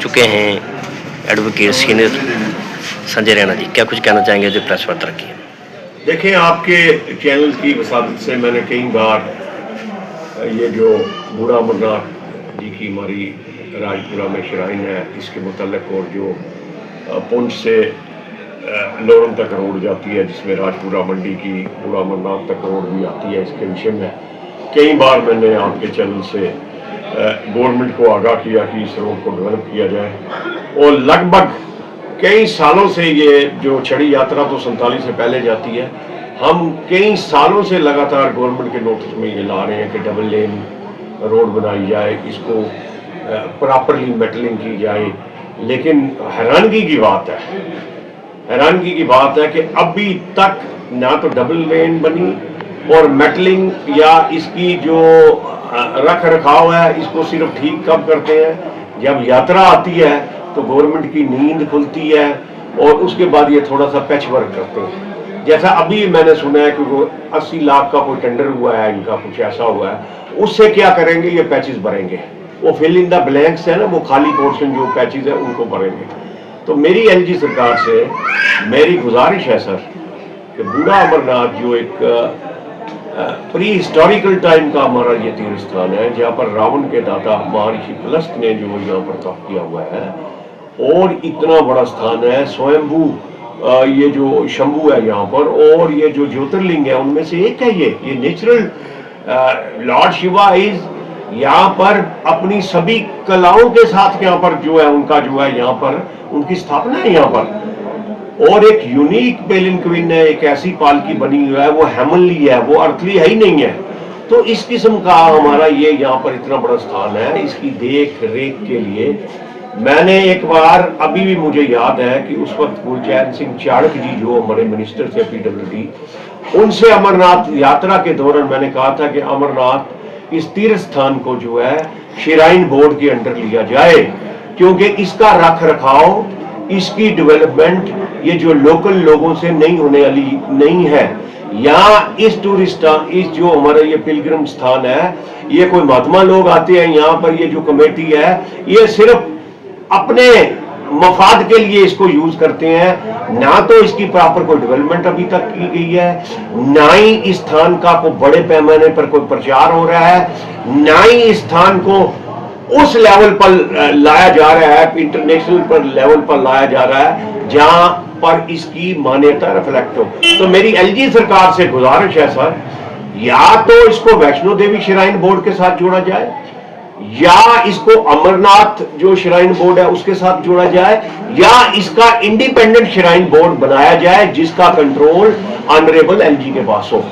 चुके हैं advocate senior Sanjay Raina जी, क्या कुछ कहना चाहेंगे जो प्रेस वार्ता रखी है? देखें, आपके चैनल की वसादत से मैंने कई बार ये जो बूढ़ा अमरनाथ जी की हमारी राजपुरा में श्राइन है इसके मुतल्लिक, और जो पुंछ से लोरम तक रोड जाती है जिसमें राजपुरा मंडी की बूढ़ा अमरनाथ तक रोड भी आती है, इसके विषय में कई बार मैंने आपके चैनल से गवर्नमेंट को आगाह किया कि इस रोड को डेवलप किया जाए। और लगभग कई सालों से ये जो छड़ी यात्रा तो 47 से पहले जाती है, हम कई सालों से लगातार गवर्नमेंट के नोटिस में ये ला रहे हैं कि डबल लेन रोड बनाई जाए, इसको प्रॉपरली मेटलिंग की जाए। लेकिन हैरानगी की बात है कि अभी तक ना तो डबल लेन बनी और मेटलिंग या इसकी जो रख रखाव है इसको सिर्फ ठीक कब करते हैं जब यात्रा आती है तो गवर्नमेंट की नींद खुलती है और उसके बाद ये थोड़ा सा पैच वर्क करते हैं। जैसा अभी मैंने सुना है कि वो 80 लाख का कोई टेंडर हुआ है, इनका कुछ ऐसा हुआ है, उससे क्या करेंगे, ये पैचेस भरेंगे, वो फिल इन द ब्लैंक्स है ना, वो खाली पोर्शन जो पैचेस है उनको भरेंगे। तो मेरी एलजी सरकार से मेरी गुजारिश है सर कि बूढ़ा अमरनाथ जो एक प्री हिस्टोरिकल टाइम का हमारा ये तीर्थ स्थान है जहाँ पर रावण के दाता महर्षि पुलस्त ने जो यहाँ पर तप किया हुआ है, और इतना बड़ा स्थान है, स्वयंभू ये जो शंभू है यहाँ पर, और ये जो ज्योतिर्लिंग है उनमें से एक है ये नेचुरल लॉर्ड शिवा इज यहाँ पर अपनी सभी कलाओं के साथ यहाँ पर जो है उनका जो है यहाँ पर उनकी स्थापना है यहाँ पर। और एक यूनिक पेलिनक्विन है, एक ऐसी पालकी बनी हुई है, वो हेमनली है, वो अर्थली है ही नहीं है। तो इस किस्म का हमारा ये यहाँ पर इतना बड़ा स्थान है, इसकी देख रेख के लिए मैंने एक बार, अभी भी मुझे याद है कि उस वक्त गुलचैन सिंह चाणक्य जी जो हमारे मिनिस्टर थे पीडब्ल्यूडी, उनसे अमरनाथ यात्रा के दौरान मैंने कहा था कि अमरनाथ इस तीर्थ स्थान को जो है श्राइन बोर्ड के अंडर लिया जाए, क्योंकि इसका रख रखाव, इसकी डेवलपमेंट ये जो लोकल लोगों से नहीं होने वाली नहीं है। यहाँ इस टूरिस्ट, इस जो हमारा ये पिलग्रिम स्थान है, ये कोई महात्मा लोग आते हैं यहाँ पर, ये जो कमेटी है ये सिर्फ अपने मफाद के लिए इसको यूज करते हैं, ना तो इसकी प्रॉपर कोई डेवलपमेंट अभी तक की गई है, ना ही इस स्थान का कोई बड़े पैमाने पर कोई प्रचार हो रहा है, ना ही इस स्थान को उस लेवल पर लाया जा रहा है, इंटरनेशनल पर लेवल पर लाया जा रहा है जहां पर इसकी मान्यता रिफ्लेक्ट हो। तो मेरी एलजी सरकार से गुजारिश है सर, या तो इसको वैष्णो देवी श्राइन बोर्ड के साथ जोड़ा जाए, या इसको अमरनाथ जो श्राइन बोर्ड है उसके साथ जोड़ा जाए, या इसका इंडिपेंडेंट श्राइन बोर्ड बनाया जाए जिसका कंट्रोल ऑनरेबल एलजी के पास हो।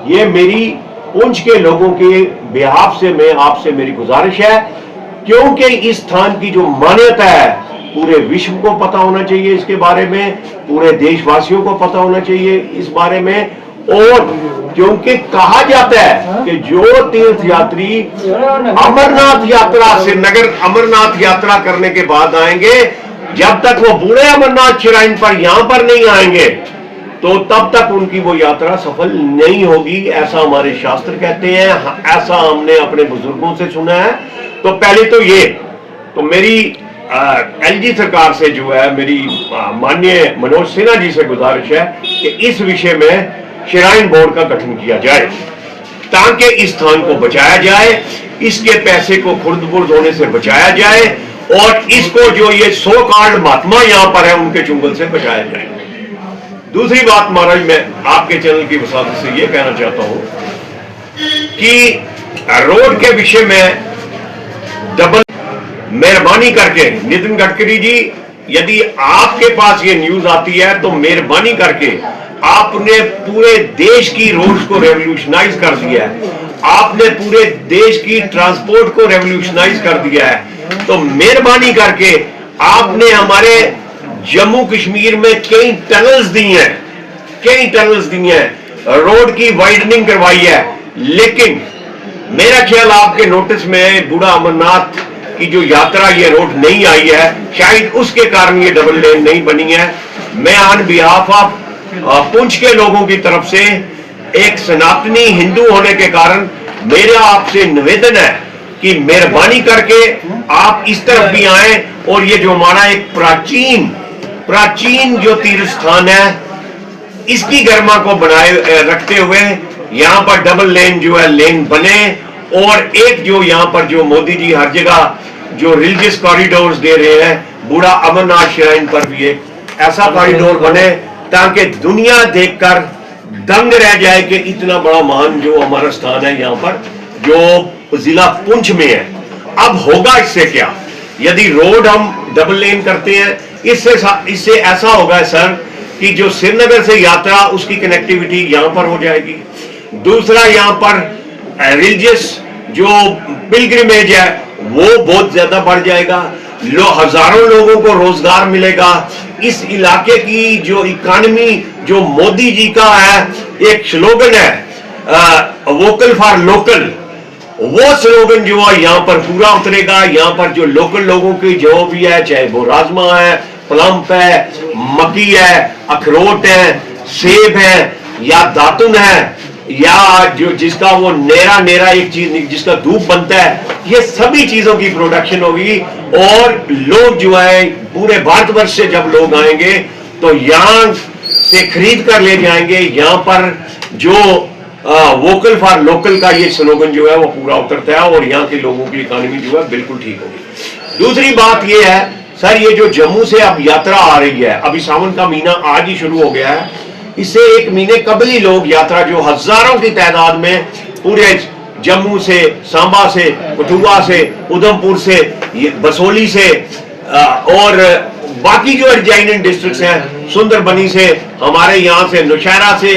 ये मेरी पुंछ के लोगों के बिहाफ से मैं आपसे मेरी गुजारिश है, क्योंकि इस स्थान की जो मान्यता है पूरे विश्व को पता होना चाहिए, इसके बारे में पूरे देशवासियों को पता होना चाहिए इस बारे में। और क्योंकि कहा जाता है कि जो तीर्थ यात्री अमरनाथ यात्रा श्रीनगर अमरनाथ यात्रा करने के बाद आएंगे, जब तक वो बूढ़े अमरनाथ श्राइन पर यहां पर नहीं आएंगे तो तब तक उनकी वो यात्रा सफल नहीं होगी, ऐसा हमारे शास्त्र कहते हैं, ऐसा हमने अपने बुजुर्गों से सुना है। तो पहले तो ये, तो मेरी एलजी सरकार से जो है मेरी माननीय मनोज सिन्हा जी से गुजारिश है कि इस विषय में श्राइन बोर्ड का गठन किया जाए ताकि इस स्थान को बचाया जाए, इसके पैसे को खुर्द-बुर्द होने से बचाया जाए, और इसको जो ये सो कॉल्ड महात्मा यहां पर है उनके चुंगल से बचाया जाए। दूसरी बात महाराज, मैं आपके चैनल की वसादत से ये कहना चाहता हूं कि रोड के विषय में डबल मेहरबानी करके नितिन गडकरी जी, यदि आपके पास ये न्यूज आती है तो मेहरबानी करके, आपने पूरे देश की रोड्स को रेवोल्यूशनाइज कर दिया है, आपने पूरे देश की ट्रांसपोर्ट को रेवोल्यूशनाइज कर दिया है, तो मेहरबानी करके आपने हमारे जम्मू कश्मीर में कई टनल्स दी हैं, रोड की वाइडनिंग करवाई है, लेकिन मेरा ख्याल आपके नोटिस में बूढ़ा अमरनाथ की जो यात्रा ये रोड नहीं आई है, शायद उसके कारण ये डबल लेन नहीं बनी है। मैं ऑन बिहाफ ऑफ पुंछ के लोगों की तरफ से, एक सनातनी हिंदू होने के कारण मेरा आपसे निवेदन है कि मेहरबानी करके आप इस तरफ भी आए और ये जो हमारा एक प्राचीन जो तीर्थ स्थान है इसकी गरिमा को बनाए रखते हुए यहाँ पर डबल लेन जो है लेन बने, और एक जो यहाँ पर जो मोदी जी हर जगह जो रिलीजियस कॉरिडोर्स दे रहे हैं, बूढ़ा अमरनाथ श्राइन पर भी एक ऐसा कॉरिडोर बने ताकि दुनिया देखकर दंग रह जाए कि इतना बड़ा महान जो हमारा स्थान है यहाँ पर जो जिला पुंछ में है। अब होगा इससे क्या, यदि रोड हम डबल लेन करते हैं इससे ऐसा होगा सर कि जो श्रीनगर से यात्रा उसकी कनेक्टिविटी यहाँ पर हो जाएगी। दूसरा यहाँ पर रिलीजियस जो पिलग्रिमेज है वो बहुत ज्यादा बढ़ जाएगा, हजारों लोगों को रोजगार मिलेगा। इस इलाके की जो इकोनॉमी जो मोदी जी का है एक स्लोगन है वोकल फॉर लोकल, वो स्लोगन जो है यहाँ पर पूरा उतरेगा। यहाँ पर जो लोकल लोगों की जो भी है, चाहे वो राजमा है, प्लम्प है, मक्की है, अखरोट है, सेब है या दातुन है या जो जिसका वो नेरा एक चीज जिसका धूप बनता है, ये सभी चीजों की प्रोडक्शन होगी। और लोग जो है पूरे भारतवर्ष से जब लोग आएंगे तो यहाँ से खरीद कर ले जाएंगे। यहाँ पर जो वोकल फॉर लोकल का ये स्लोगन जो है वो पूरा उतरता है और यहाँ के लोगों की इकोनॉमी जो है बिल्कुल ठीक होगी। दूसरी बात ये है सर, ये जो जम्मू से अब यात्रा आ रही है, अभी सावन का महीना आज ही शुरू हो गया है, इससे एक महीने कबल ही लोग यात्रा जो हजारों की तादाद में पूरे जम्मू से, सांबा से, कठुआ से, उधमपुर से, बसोली से और बाकी जो एडजाइनेंट डिस्ट्रिक्ट्स हैं, सुंदरबनी से, हमारे यहाँ से, नौशहरा से,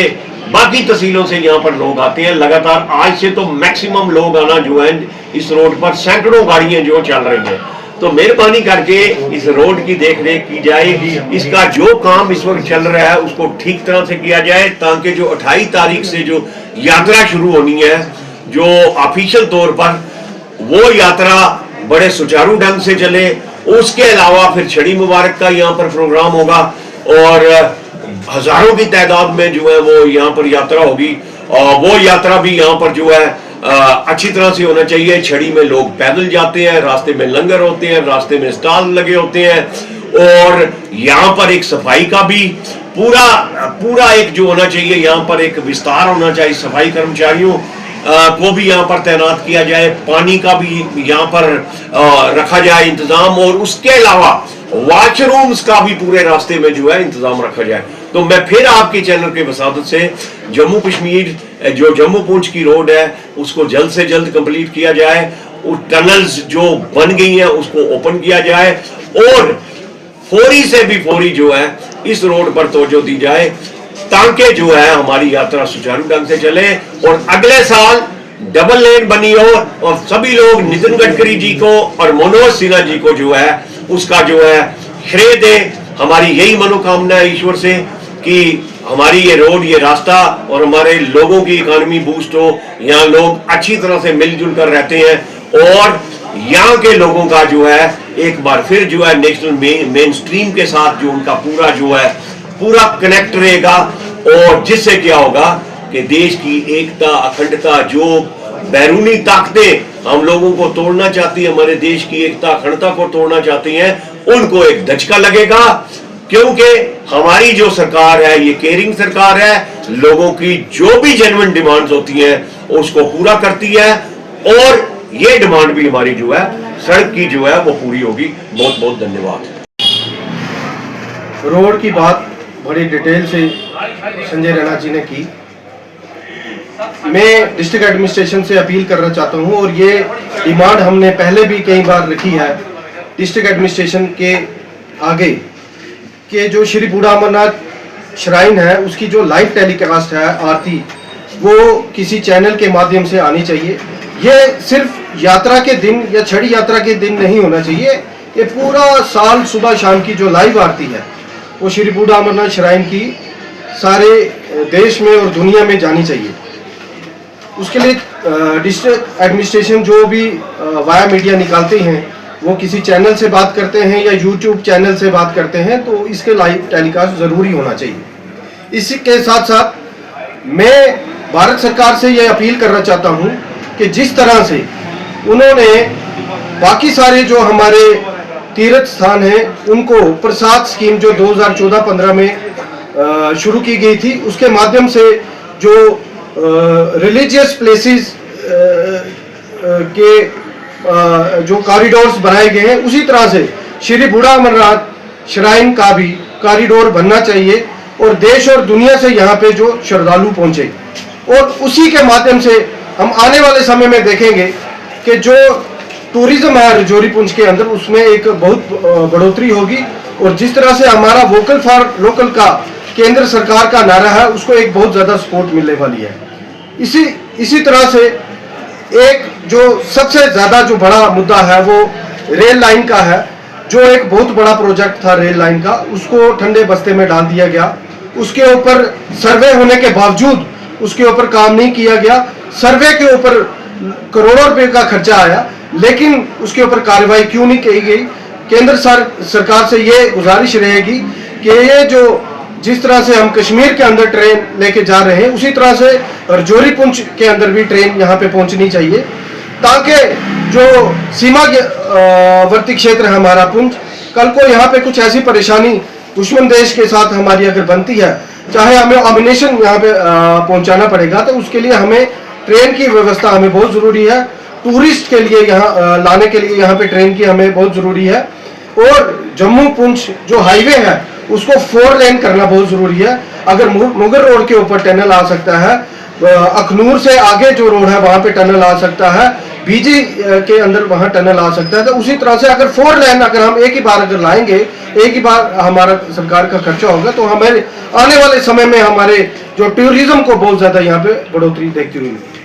बाकी तहसीलों से यहाँ पर लोग आते हैं लगातार। आज से तो मैक्सिमम लोग आना जो है इस रोड पर सैकड़ों गाड़ियां जो चल रही हैं। तो मेहरबानी करके इस रोड की देखरेख की जाए, इसका जो काम इस वक्त चल रहा है उसको ठीक तरह से किया जाए ताकि जो 28 तारीख से जो यात्रा शुरू होनी है जो ऑफिशियल तौर पर, वो यात्रा बड़े सुचारू ढंग से चले। उसके अलावा फिर छड़ी मुबारक का यहाँ पर प्रोग्राम होगा और हजारों की तादाद में जो है वो यहाँ पर यात्रा होगी। और वो यात्रा भी यहाँ पर जो है अच्छी तरह से होना चाहिए। छड़ी में लोग पैदल जाते हैं, रास्ते में लंगर होते हैं, रास्ते में स्टॉल लगे होते हैं और यहाँ पर एक सफाई का भी पूरा एक जो होना चाहिए, यहाँ पर एक विस्तार होना चाहिए। सफाई कर्मचारियों को भी यहाँ पर तैनात किया जाए, पानी का भी यहाँ पर रखा जाए इंतजाम, और उसके अलावा वॉशरूम्स का भी पूरे रास्ते में जो है इंतजाम रखा जाए। तो मैं फिर आपके चैनल के वसादत से जम्मू कश्मीर जो जम्मू पूंछ की रोड है उसको जल्द से जल्द कंप्लीट किया जाए, उस टनल्स जो बन गई हैं उसको ओपन किया जाए और फौरी से भी फौरी जो है इस रोड पर तवज्जो दी जाए ताकि जो है हमारी यात्रा सुचारू ढंग से चले और अगले साल डबल लेन बनी हो और सभी लोग नितिन गडकरी जी को और मनोज सिन्हा जी को जो है उसका जो है श्रेय दें। हमारी यही मनोकामना है ईश्वर से कि हमारी ये रोड, ये रास्ता और हमारे लोगों की इकोनॉमी बूस्ट हो, यहाँ लोग अच्छी तरह से मिलजुल कर रहते हैं और यहाँ के लोगों का जो है एक बार फिर जो है नेशनल मेन स्ट्रीम के साथ जो उनका पूरा जो है पूरा कनेक्ट रहेगा। और जिससे क्या होगा कि देश की एकता, अखंडता, जो बैरूनी ताकतें हम लोगों को तोड़ना चाहती है, हमारे देश की एकता, अखंडता को तोड़ना चाहती हैं, उनको एक धचका लगेगा। क्योंकि हमारी जो सरकार है ये केयरिंग सरकार है, लोगों की जो भी जेन्युइन डिमांड्स होती हैं उसको पूरा करती है और ये डिमांड भी हमारी जो है सड़क की जो है वो पूरी होगी। बहुत बहुत धन्यवाद। रोड की बात बड़ी डिटेल से संजय रैना जी ने की। मैं डिस्ट्रिक्ट एडमिनिस्ट्रेशन से अपील करना चाहता हूं और ये डिमांड हमने पहले भी कई बार रखी है डिस्ट्रिक्ट एडमिनिस्ट्रेशन के आगे कि जो श्री बूढ़ा अमरनाथ श्राइन है उसकी जो लाइव टेलीकास्ट है आरती, वो किसी चैनल के माध्यम से आनी चाहिए। ये सिर्फ यात्रा के दिन या छड़ी यात्रा के दिन नहीं होना चाहिए, ये पूरा साल सुबह शाम की जो लाइव आरती है वो श्री बूढ़ा अमरनाथ श्राइन की सारे देश में और दुनिया में जानी चाहिए। उसके लिए डिस्ट्रिक्ट एडमिनिस्ट्रेशन जो भी वाया मीडिया निकालते हैं वो किसी चैनल से बात करते हैं या यूट्यूब चैनल से बात करते हैं तो इसके लाइव टेलीकास्ट ज़रूरी होना चाहिए। इसके साथ साथ मैं भारत सरकार से ये अपील करना चाहता हूँ कि जिस तरह से उन्होंने बाकी सारे जो हमारे तीर्थ स्थान हैं उनको प्रसाद स्कीम जो 2014-15 में शुरू की गई थी, उसके माध्यम से जो रिलीजियस प्लेसेस के जो कॉरिडोर्स बनाए गए हैं, उसी तरह से श्री बूढ़ा अमरनाथ श्राइन का भी कॉरिडोर बनना चाहिए और देश और दुनिया से यहाँ पे जो श्रद्धालु पहुँचे, और उसी के माध्यम से हम आने वाले समय में देखेंगे कि जो टूरिज्म है राजौरी पुंछ के अंदर, उसमें एक बहुत बढ़ोतरी होगी। और जिस तरह से हमारा वोकल फॉर लोकल का केंद्र सरकार का नारा है, उसको एक बहुत ज़्यादा सपोर्ट मिलने वाली है। इसी तरह से एक जो सबसे ज़्यादा जो बड़ा मुद्दा है वो रेल लाइन का है, जो एक बहुत बड़ा प्रोजेक्ट था रेल लाइन का, उसको ठंडे बस्ते में डाल दिया गया। उसके ऊपर सर्वे होने के बावजूद उसके ऊपर काम नहीं किया गया। सर्वे के ऊपर करोड़ों रुपए का खर्चा आया, लेकिन उसके ऊपर कार्रवाई क्यों नहीं की गई। केंद्र सरकार से ये गुजारिश रहेगी कि ये जो जिस तरह से हम कश्मीर के अंदर ट्रेन लेके जा रहे हैं, उसी तरह से राजौरी पुंछ के अंदर भी ट्रेन यहाँ पे पहुँचनी चाहिए, ताकि जो सीमावर्ती क्षेत्र है हमारा पुंछ, कल को यहाँ पे कुछ ऐसी परेशानी दुश्मन देश के साथ हमारी अगर बनती है, चाहे हमें अम्युनिशन यहाँ पे पहुँचाना पड़ेगा, तो उसके लिए हमें ट्रेन की व्यवस्था हमें बहुत ज़रूरी है। टूरिस्ट के लिए यहाँ लाने के लिए यहाँ पे ट्रेन की हमें बहुत ज़रूरी है। और जम्मू पुंछ जो हाईवे है उसको 4 लेन करना बहुत ज़रूरी है। अगर मुगल रोड के ऊपर टनल आ सकता है, अखनूर से आगे जो रोड है वहाँ पे टनल आ सकता है, बीजी के अंदर वहाँ टनल आ सकता है, तो उसी तरह से अगर 4 लेन अगर हम एक ही बार अगर लाएंगे, एक ही बार हमारा सरकार का खर्चा होगा, तो हमें आने वाले समय में हमारे जो टूरिज्म को बहुत ज़्यादा यहाँ पे बढ़ोतरी देखती हुई मिलेगी।